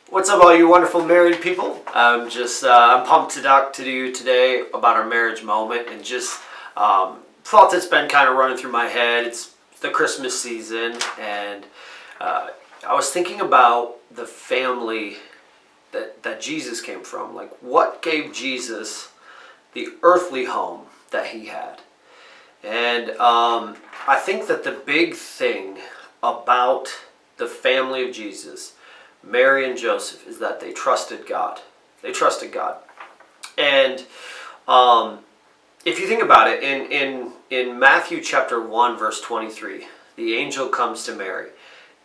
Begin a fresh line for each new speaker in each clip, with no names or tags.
What's up, all you wonderful married people? I'm pumped to talk to you today about our marriage moment and just thoughts that's been kind of running through my head. It's the Christmas season, and I was thinking about the family that Jesus came from. Like, what gave Jesus the earthly home that he had? And I think that the big thing about the family of Jesus, Mary and Joseph, is that they trusted God. They trusted God. And if you think about it, in Matthew chapter 1, verse 23, the angel comes to Mary.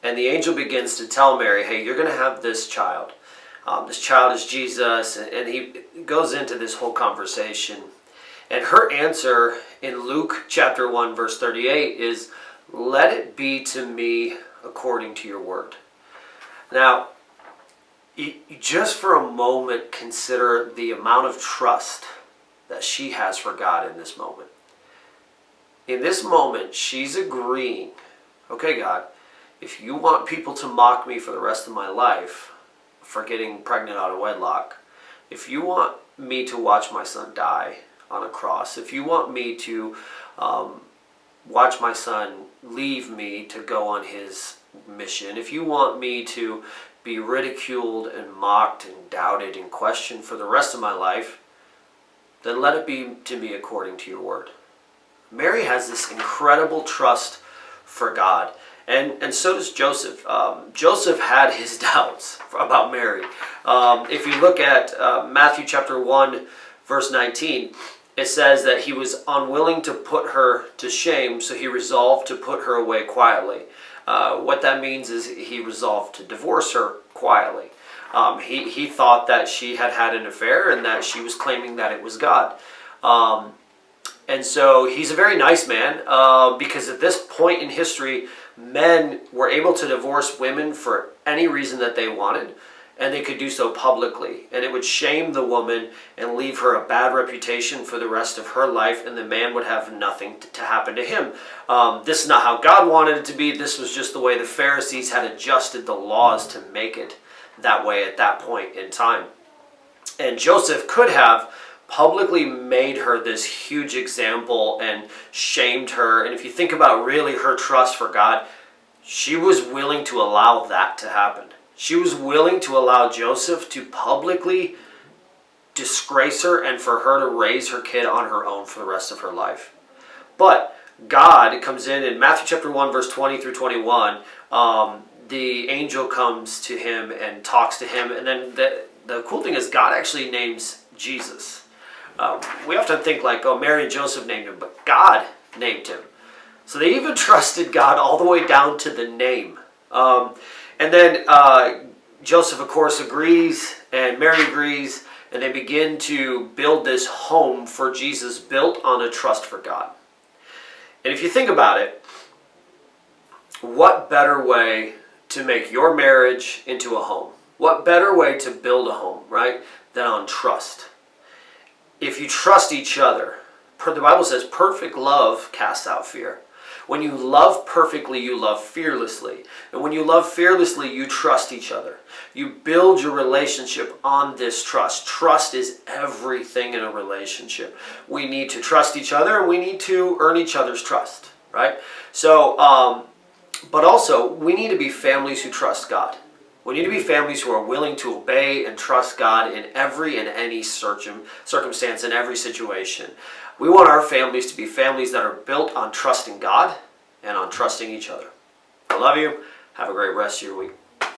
And the angel begins to tell Mary, hey, you're going to have this child. This child is Jesus. And he goes into this whole conversation. And her answer in Luke chapter 1, verse 38 is, let it be to me according to your word. Now, you just for a moment consider the amount of trust that she has for God in this moment. In this moment, she's agreeing, okay, God, if you want people to mock me for the rest of my life for getting pregnant out of wedlock, if you want me to watch my son die on a cross, if you want me to watch my son leave me to go on his mission, if you want me to be ridiculed and mocked and doubted and questioned for the rest of my life, then let it be to me according to your word. Mary has this incredible trust for God, and so does Joseph. Joseph had his doubts about Mary. If you look at Matthew chapter 1, verse 19, it says that he was unwilling to put her to shame, so he resolved to put her away quietly. What that means is he resolved to divorce her quietly. He thought that she had had an affair and that she was claiming that it was God. And so he's a very nice man because at this point in history, men were able to divorce women for any reason that they wanted, and they could do so publicly. And it would shame the woman and leave her a bad reputation for the rest of her life, and the man would have nothing to happen to him. This is not how God wanted it to be. This was just the way the Pharisees had adjusted the laws to make it that way at that point in time. And Joseph could have publicly made her this huge example and shamed her. And if you think about really her trust for God, she was willing to allow that to happen. She was willing to allow Joseph to publicly disgrace her and for her to raise her kid on her own for the rest of her life. But God comes in Matthew chapter 1, verse 20 through 21. The angel comes to him and talks to him. And then the cool thing is God actually names Jesus. We often think like, oh, Mary and Joseph named him, but God named him. So they even trusted God all the way down to the name. And then Joseph, of course, agrees, and Mary agrees, and they begin to build this home for Jesus built on a trust for God. And if you think about it, what better way to make your marriage into a home? What better way to build a home, right, than on trust? If you trust each other, the Bible says perfect love casts out fear. When you love perfectly, you love fearlessly. And when you love fearlessly, you trust each other. You build your relationship on this trust. Trust is everything in a relationship. We need to trust each other, and we need to earn each other's trust, right? So, but also, we need to be families who trust God. We need to be families who are willing to obey and trust God in every and any circumstance, in every situation. We want our families to be families that are built on trusting God and on trusting each other. I love you. Have a great rest of your week.